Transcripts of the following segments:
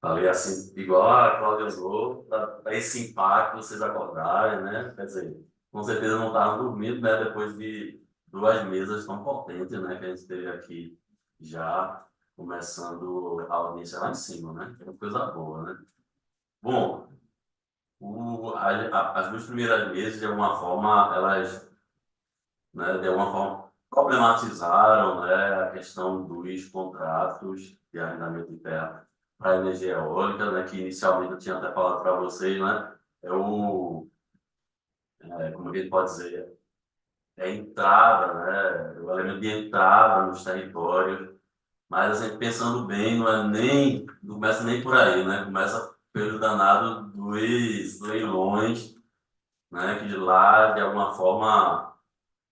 Falei assim, igual a Cláudia usou, para esse impacto vocês acordarem, né? Quer dizer, com certeza não estavam dormindo, né? Depois de duas mesas tão potentes, né? Que a gente teve aqui já começando a audiência lá em cima, né? Que é uma coisa boa, né? Bom, as duas primeiras mesas, de alguma forma, elas, né, de alguma forma, problematizaram, né, a questão dos contratos de arrendamento de terra para energia eólica, né, que inicialmente eu tinha até falado para vocês, né, como a gente pode dizer, é a entrada, né, o elemento de entrada nos territórios, mas assim, pensando bem, não começa nem por aí, né, começa pelo danado dos leilões, né, que de lá, de alguma forma,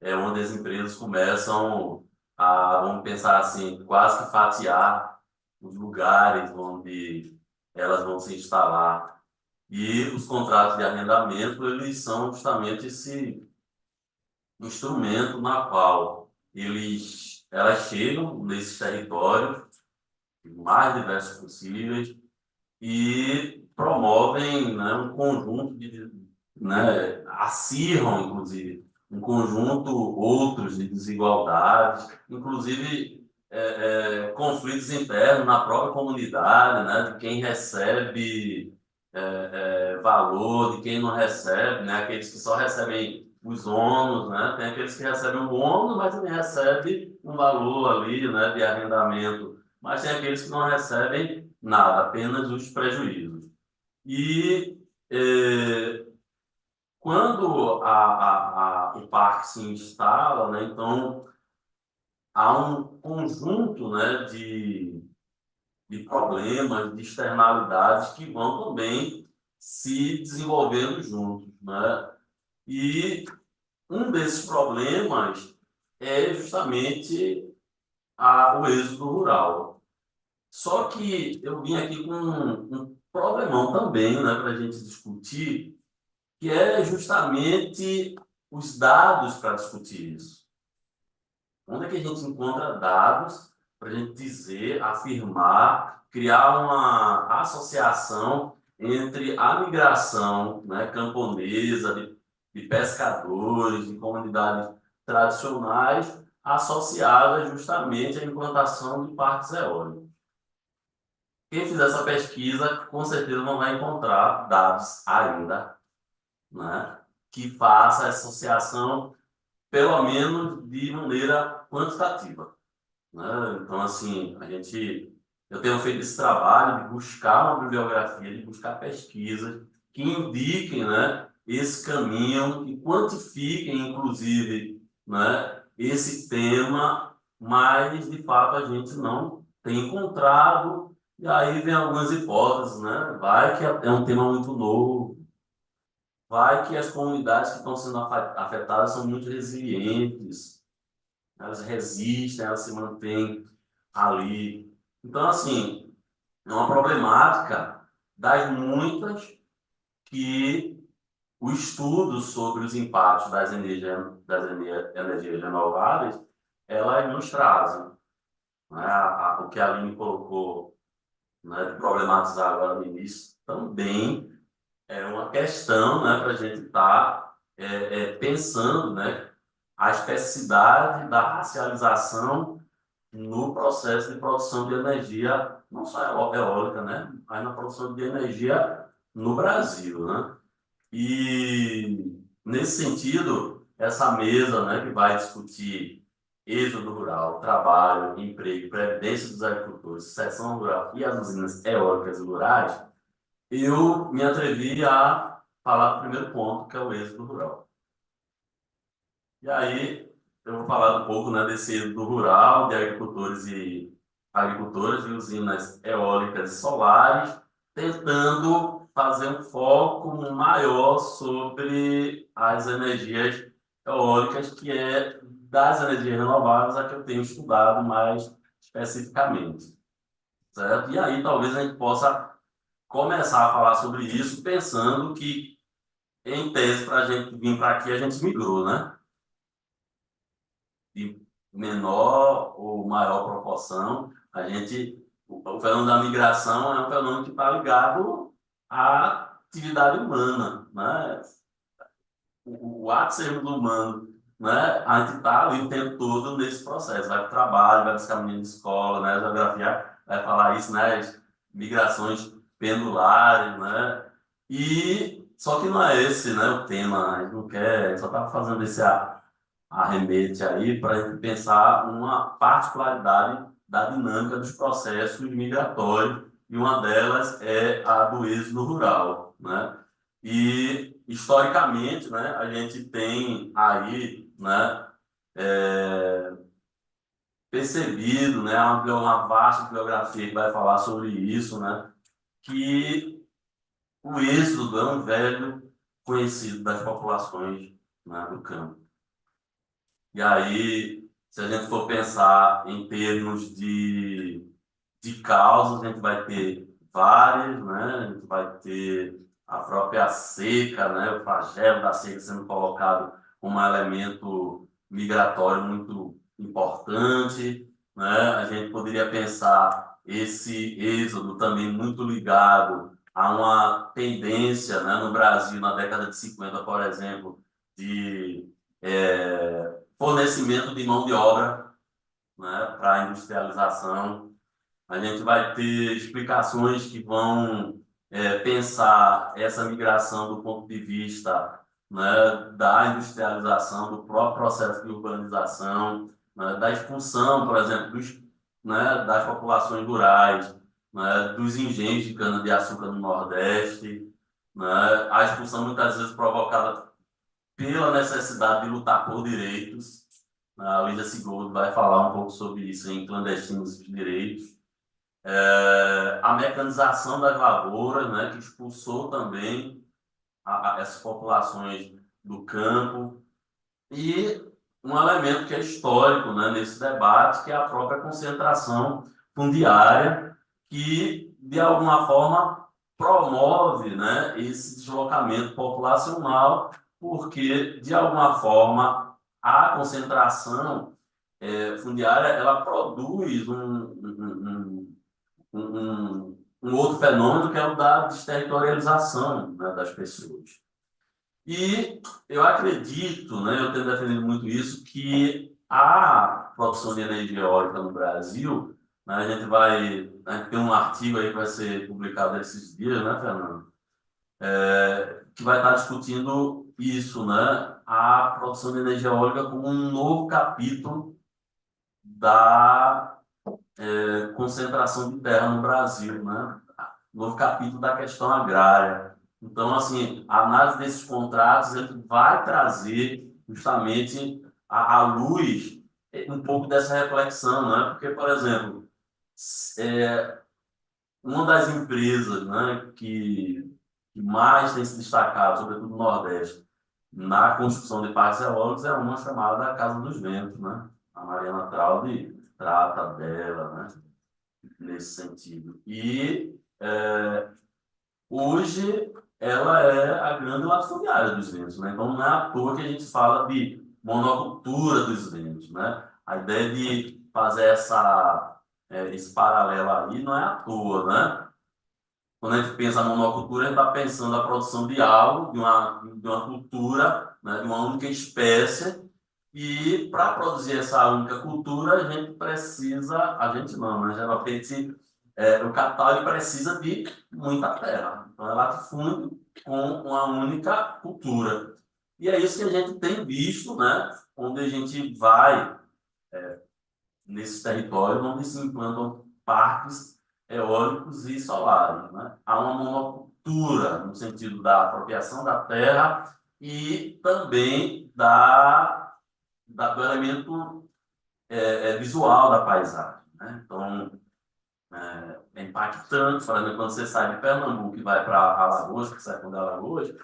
é onde as empresas começam a, vamos pensar assim, quase que fatiar os lugares onde elas vão se instalar. E os contratos de arrendamento, eles são justamente esse instrumento na qual elas chegam nesses territórios, os mais diversos possíveis, e promovem, né, um conjunto de, né, acirram, inclusive, um conjunto outros de desigualdades, inclusive conflitos internos na própria comunidade, né, de quem recebe valor, de quem não recebe, né, aqueles que só recebem os ônus, né, tem aqueles que recebem o ônus, mas também recebem um valor ali, né, de arrendamento, mas tem aqueles que não recebem nada, apenas os prejuízos. E quando o parque se instala, né, então há um conjunto, né, de problemas, de externalidades que vão também se desenvolvendo juntos, né? E um desses problemas é justamente o êxodo rural. Só que eu vim aqui com um problemão também, né, para a gente discutir, que é justamente os dados para discutir isso. Onde é que a gente encontra dados para a gente dizer, afirmar, criar uma associação entre a migração, né, camponesa, de pescadores, de comunidades tradicionais, associada justamente à implantação de parques eólicos? Quem fizer essa pesquisa, com certeza não vai encontrar dados ainda, né, que faça essa associação, pelo menos de maneira quantitativa, né? Então, assim, eu tenho feito esse trabalho de buscar uma bibliografia, de buscar pesquisas que indiquem, né, esse caminho, que quantifiquem, inclusive, né, esse tema, mas, de fato, a gente não tem encontrado, e aí vem algumas hipóteses, né? Vai que é um tema muito novo, vai que as comunidades que estão sendo afetadas são muito resilientes, elas resistem, elas se mantêm ali. Então, assim, é uma problemática das muitas que o estudo sobre os impactos das energias renováveis, elas nos trazem, né? O que a Aline colocou, né, de problematizar agora no início, também é uma questão, né, para a gente estar pensando, né, a especificidade da racialização no processo de produção de energia, não só eólica, né, mas na produção de energia no Brasil, né? E nesse sentido, essa mesa, né, que vai discutir êxodo rural, trabalho, emprego, previdência dos agricultores, seção rural e as usinas eólicas rurais, eu me atrevi a falar do primeiro ponto, que é o êxodo rural. E aí, eu vou falar um pouco, né, desse êxodo rural, de agricultores e agricultoras de usinas eólicas e solares, tentando fazer um foco maior sobre as energias eólicas, que é das energias renováveis a que eu tenho estudado mais especificamente, certo? E aí, talvez a gente possa começar a falar sobre isso pensando que, em tese, para a gente vir para aqui, a gente migrou, né? De menor ou maior proporção, a gente O fenômeno da migração é um fenômeno que está ligado à atividade humana, né? O ato de sermos humanos, né? A gente está ali o tempo todo nesse processo, vai para o trabalho, vai buscar menino de escola, né? A geografia vai falar isso, né? As migrações pendulares, né? E só que não é esse, né? O tema, a gente não quer, a gente só está fazendo esse arremete aí para a gente pensar uma particularidade da dinâmica dos processos migratórios, e uma delas é a do êxodo rural, né? E, historicamente, né, a gente tem aí, né, percebido, né, uma vasta bibliografia que vai falar sobre isso, né, que o êxodo é um velho conhecido das populações, né, do campo. E aí, se a gente for pensar em termos de causas, a gente vai ter várias, né? A gente vai ter a própria seca, né? O flagelo da seca sendo colocado como um elemento migratório muito importante, né? A gente poderia pensar esse êxodo também muito ligado a uma tendência, né, no Brasil, na década de 50, por exemplo, de fornecimento de mão de obra, né, para a industrialização. A gente vai ter explicações que vão pensar essa migração do ponto de vista, né, da industrialização, do próprio processo de urbanização, né, da expulsão, por exemplo, né, das populações rurais, né, dos engenhos de cana-de-açúcar no Nordeste, né, a expulsão muitas vezes provocada pela necessidade de lutar por direitos. A Lígia Sigurd vai falar um pouco sobre isso em Clandestinos e Direitos. A mecanização das lavouras, né, que expulsou também essas populações do campo. E um elemento que é histórico, né, nesse debate, que é a própria concentração fundiária, que, de alguma forma, promove, né, esse deslocamento populacional, porque, de alguma forma, a concentração fundiária ela produz um outro fenômeno, que é o da desterritorialização, né, das pessoas. E eu acredito, né, eu tenho defendido muito isso, que a produção de energia eólica no Brasil, né, a gente tem um artigo aí que vai ser publicado esses dias, né, Fernando? Que vai estar discutindo isso, né, a produção de energia eólica como um novo capítulo da concentração de terra no Brasil, né? Novo capítulo da questão agrária. Então, assim, a análise desses contratos ele vai trazer justamente à luz um pouco dessa reflexão, né? Porque, por exemplo, é, uma das empresas, né, que mais tem se destacado, sobretudo no Nordeste, na construção de parques eólicos é uma chamada Casa dos Ventos, né? A Mariana Traude trata dela, né? Nesse sentido. E hoje ela é a grande latifundiária dos ventos, né? Então não é à toa que a gente fala de monocultura dos ventos, né? A ideia de fazer esse paralelo aí não é à toa, né? Quando a gente pensa em monocultura, a gente está pensando na produção de algo, de uma cultura, né? De uma única espécie. E para produzir essa única cultura, a gente precisa, a gente não, né? Geralmente, o capital ele precisa de muita terra. Então, é latifúndio com uma única cultura. E é isso que a gente tem visto, né? Onde a gente vai nesses territórios onde se implantam parques eólicos e solares, né? Há uma monocultura no sentido da apropriação da terra e também do elemento visual da paisagem, né? Então, é impactante, por exemplo, quando você sai de Pernambuco e vai para Alagoas, que sai quando é Alagoas,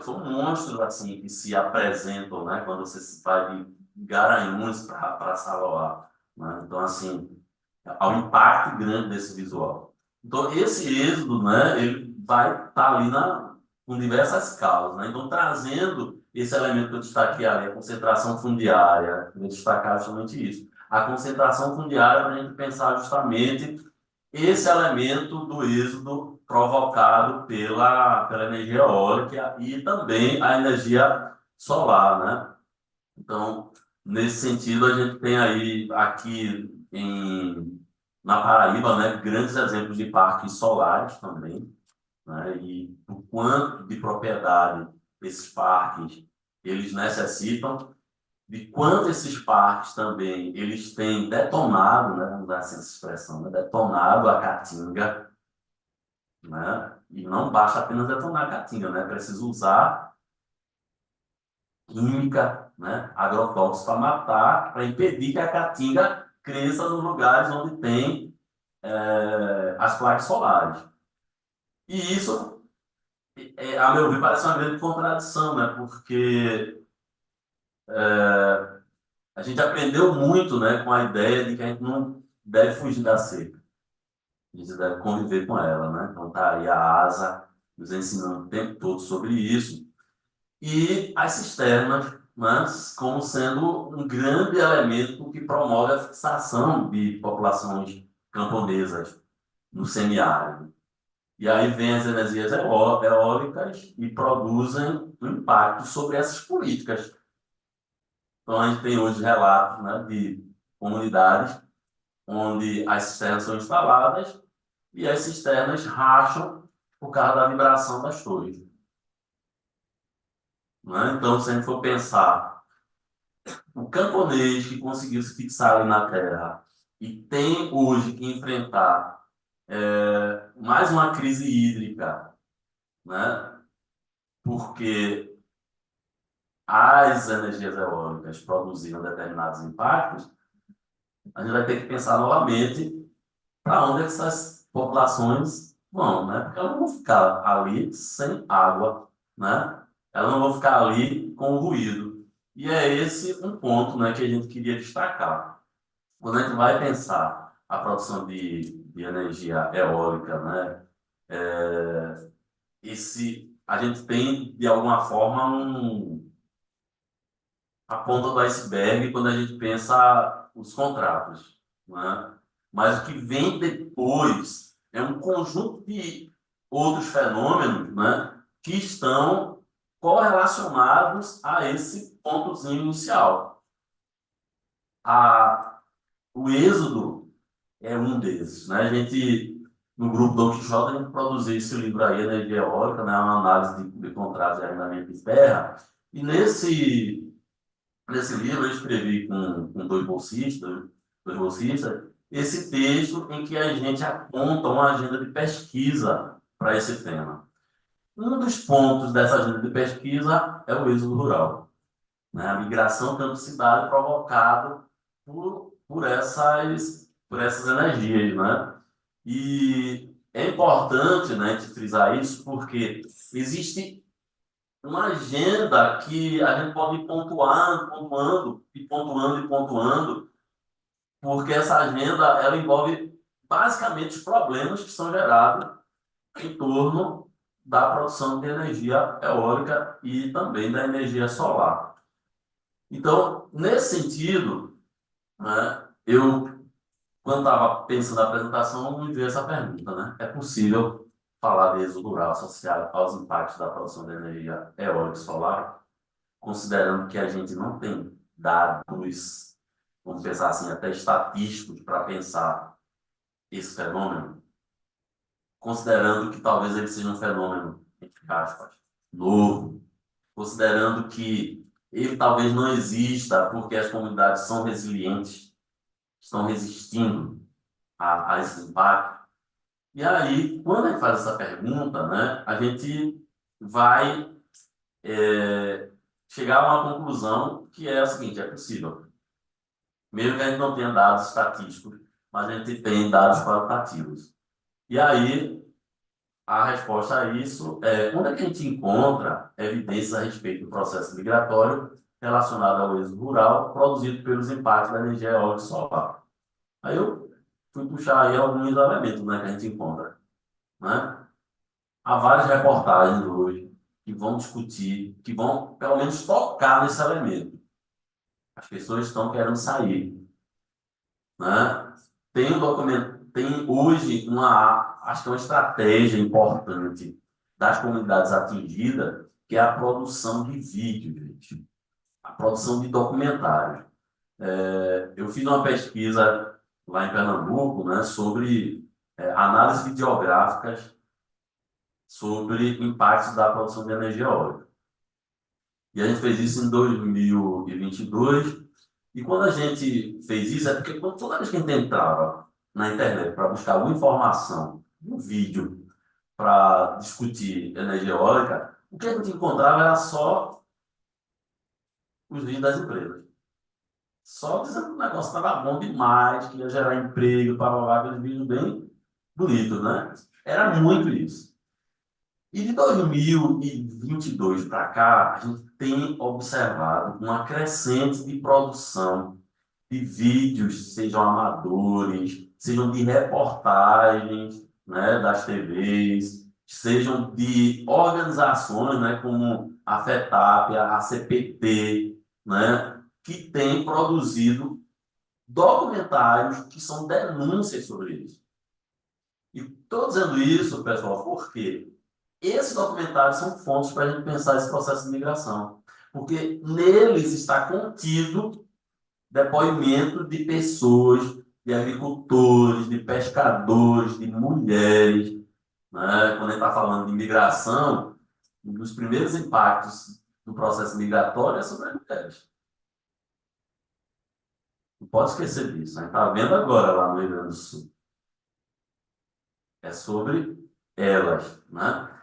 são monstros assim que se apresentam, né? Quando você vai de Garanhuns para Saloá, né? Então, assim, há um impacto grande desse visual. Então, esse êxodo, né? Ele vai estar ali com diversas causas, né? Então, trazendo esse elemento que eu destaquei ali, a concentração fundiária, eu vou destacar justamente isso. a concentração fundiária para a gente pensar justamente esse elemento do êxodo provocado pela energia eólica e também a energia solar, né? Então, nesse sentido, a gente tem aí aqui na Paraíba, né, grandes exemplos de parques solares também, né? E o quanto de propriedade esses parques eles necessitam, de quanto esses parques também eles têm detonado, né, vamos dar essa expressão, né, detonado a caatinga, né? E não basta apenas detonar a caatinga, né? É preciso usar química, né, agrotóxicos para matar, para impedir que a caatinga cresça nos lugares onde tem as placas solares. E isso, a meu ver, parece uma grande contradição, né? Porque a gente aprendeu muito, né, com a ideia de que a gente não deve fugir da seca, a gente deve conviver com ela, né? Então tá aí a ASA nos ensinando o tempo todo sobre isso. E as cisternas, mas como sendo um grande elemento que promove a fixação de populações camponesas no semiárido. E aí vem as energias eólicas e produzem um impacto sobre essas políticas. Então a gente tem hoje relatos, né, de comunidades onde as cisternas são instaladas e as cisternas racham por causa da vibração das torres. Né? Então, se a gente for pensar o camponês que conseguiu se fixar ali na terra e tem hoje que enfrentar mais uma crise hídrica, né? Porque as energias eólicas produziram determinados impactos, a gente vai ter que pensar novamente para onde essas populações vão, né? Porque elas não vão ficar ali sem água, né? Elas não vão ficar ali com ruído. E é esse um ponto, né, que a gente queria destacar. Quando a gente vai pensar a produção de energia eólica, né, a gente tem, de alguma forma, a ponta do iceberg quando a gente pensa os contratos, né? Mas o que vem depois é um conjunto de outros fenômenos, né, que estão correlacionados a esse pontozinho inicial. O êxodo é um desses, né? A gente, no grupo Don Quixote, a gente produziu esse livro aí, Energia Eólica, né? Uma análise de contratos de arrendamento de terra. E nesse livro eu escrevi com dois bolsistas, esse texto em que a gente aponta uma agenda de pesquisa para esse tema. Um dos pontos dessa agenda de pesquisa é o êxodo rural, né? A migração campo-cidade provocada por essas energias, né? E é importante, né, de frisar isso porque existe uma agenda que a gente pode ir pontuando, pontuando, e pontuando, e pontuando, porque essa agenda ela envolve basicamente os problemas que são gerados em torno da produção de energia eólica e também da energia solar. Então, nesse sentido, né, quando estava pensando na apresentação, me veio essa pergunta, né? É possível falar de êxodo rural associado aos impactos da produção de energia eólica e solar, considerando que a gente não tem dados, vamos pensar assim, até estatísticos para pensar esse fenômeno, considerando que talvez ele seja um fenômeno, entre aspas, novo, considerando que ele talvez não exista porque as comunidades são resilientes, estão resistindo a esse impacto. E aí, quando a gente faz essa pergunta, né, a gente vai chegar a uma conclusão que é a seguinte: é possível. Mesmo que a gente não tenha dados estatísticos, mas a gente tem dados qualitativos. E aí, a resposta a isso é: onde é que a gente encontra evidências a respeito do processo migratório relacionado ao êxodo rural produzido pelos impactos da energia eólica e solar? Aí eu fui puxar aí alguns elementos, né, que a gente encontra, né? Há várias reportagens hoje que vão discutir, que vão pelo menos tocar nesse elemento. As pessoas estão querendo sair. né? Tem um documento, tem hoje acho que é uma estratégia importante das comunidades atingidas, que é a produção de vídeo, gente. A produção de documentários. Eu fiz uma pesquisa lá em Pernambuco, né, sobre análises videográficas sobre impactos da produção de energia eólica. E a gente fez isso em 2022. E quando a gente fez isso, é porque toda vez que a gente entrava na internet para buscar alguma informação, um vídeo para discutir energia eólica, o que a gente encontrava era só os vídeos das empresas. Só dizendo que o negócio estava bom demais, que ia gerar emprego, para aqueles vídeos bem bonitos, né? Era muito isso. E de 2022 para cá, a gente tem observado uma crescente de produção de vídeos, sejam amadores, sejam de reportagens, né, das TVs, sejam de organizações, né, como a FETAP, a CPT, né, que têm produzido documentários que são denúncias sobre isso. E estou dizendo isso, pessoal, porque esses documentários são fontes para a gente pensar esse processo de migração. Porque neles está contido depoimento de pessoas, de agricultores, de pescadores, de mulheres. Né? Quando a gente está falando de imigração, um dos primeiros impactos do processo migratório é sobre as mulheres. Não pode esquecer disso. A gente está vendo agora lá no Rio Grande do Sul. É sobre elas. Né?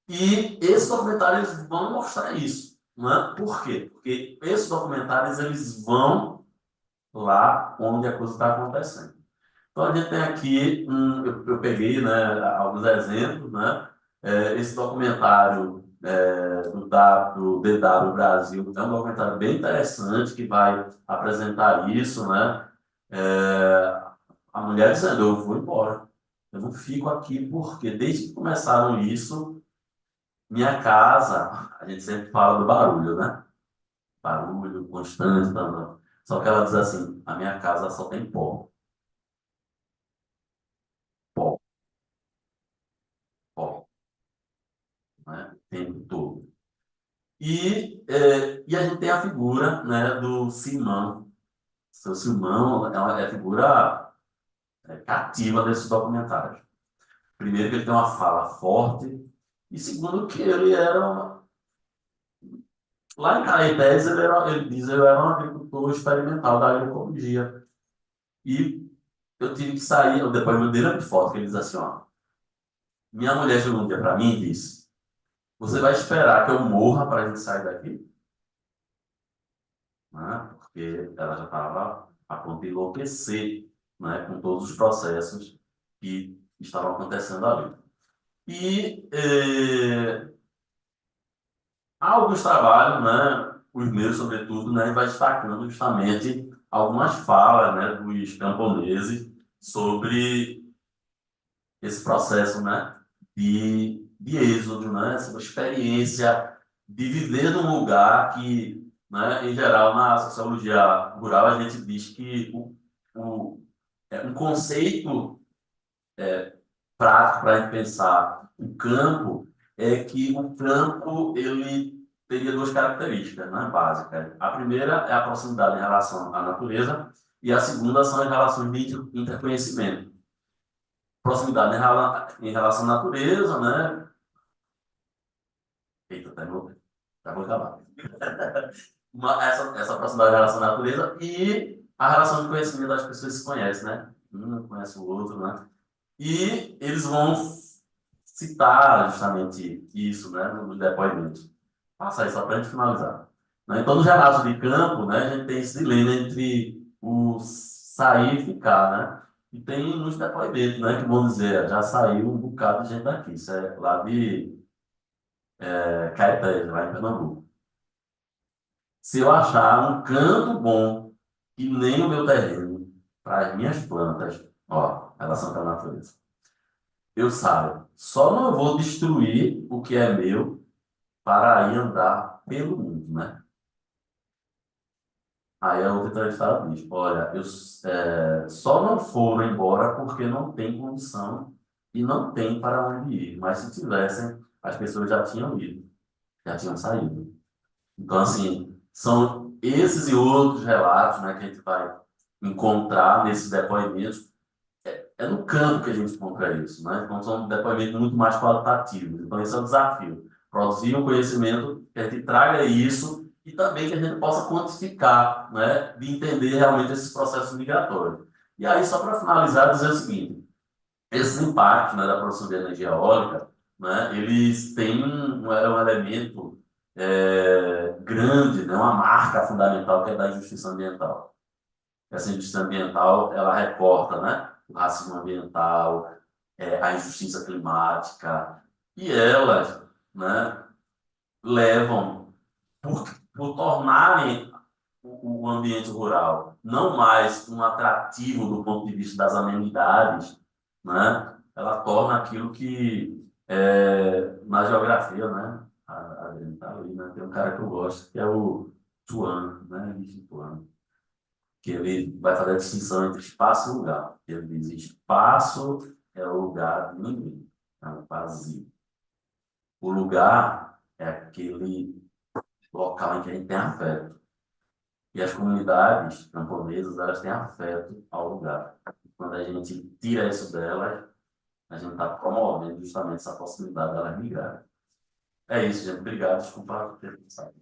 E esses documentários vão mostrar isso. Né? Por quê? Porque esses documentários eles vão lá onde a coisa está acontecendo. Então, a gente tem aqui, eu peguei, né, alguns exemplos, né? Esse documentário do DW Brasil é um documentário bem interessante que vai apresentar isso, né? É, a mulher dizendo, eu vou embora, eu não fico aqui porque desde que começaram isso, minha casa, a gente sempre fala do barulho, né? Barulho constante, tal, tal. Só que ela diz assim, a minha casa só tem pó, pó, pó, né? O tempo todo. E a gente tem a figura, né, do Simão. Seu Simão é a figura cativa desses documentários. Primeiro, que ele tem uma fala forte, e segundo, que ele era. Lá em Caetés, ele diz: eu era um agricultor experimental da agroecologia. E eu tive que sair. O depoimento dele é muito forte, que ele diz assim: ó, minha mulher chegou um dia para mim e disse: você vai esperar que eu morra para a gente sair daqui? Né? Porque ela já estava a ponto de enlouquecer, né? Com todos os processos que estavam acontecendo ali. E há alguns trabalhos, né? Os meus, sobretudo, né? Vai destacando justamente algumas falas, né? Dos camponeses sobre esse processo, né? De êxodo, né? Essa experiência de viver num lugar que, né? Em geral, na sociologia rural, a gente diz que um conceito prático para a gente pensar o campo é que o campo ele teria duas características, né? Básicas. A primeira é a proximidade em relação à natureza e a segunda são as relações de interconhecimento. Proximidade em relação à natureza, né? Eita, tá bom? Já vou acabar. Essa proximidade em relação à natureza e a relação de conhecimento das pessoas que se conhecem, né? Um conhece o outro, né? E eles vão citar justamente isso, né? Nos depoimentos. Passa aí, só para a gente finalizar. Né? Então, nos relatos de campo, né? A gente tem esse dilema entre o sair e ficar, né? E tem nos depoimentos, né? Que vão dizer, já saiu um bocado de gente daqui. Isso é lá de Caetés, lá em Pernambuco. Se eu achar um canto bom, que nem o meu terreno, para as minhas plantas, ó, relação com a natureza, eu saio. Só não vou destruir o que é meu para ir andar pelo mundo, né? Aí a outra entrevistada diz, olha, só não foram embora porque não tem condição e não tem para onde ir. Mas se tivessem, as pessoas já tinham ido, já tinham saído. Então, assim, são esses e outros relatos, né, que a gente vai encontrar nesses depoimentos. É no campo que a gente encontra isso, né? Então, são depoimentos muito mais qualitativos. Então, esse é o desafio. Produzir um conhecimento que a gente traga isso e também que a gente possa quantificar, né? De entender realmente esses processos migratórios. E aí, só para finalizar, dizer o seguinte: esses impactos, né, da produção de energia eólica, né? Eles têm um elemento grande, né? Uma marca fundamental que é da injustiça ambiental. Essa injustiça ambiental, ela reporta, né? O racismo ambiental, a injustiça climática, e elas, né, levam, por tornarem o ambiente rural não mais um atrativo do ponto de vista das amenidades, né, ela torna aquilo que, na geografia, né, a gente tá ali, né, tem um cara que eu gosto, que é o Tuano, né, Luiz Tuano, que ele vai fazer a distinção entre espaço e lugar. Ele diz: espaço é o lugar de ninguém, é um vazio. O lugar é aquele local em que a gente tem afeto. E as comunidades camponesas, elas têm afeto ao lugar. Quando a gente tira isso delas, a gente está promovendo justamente essa possibilidade delas migrarem. É isso, gente. Obrigado. Desculpa ter pensado.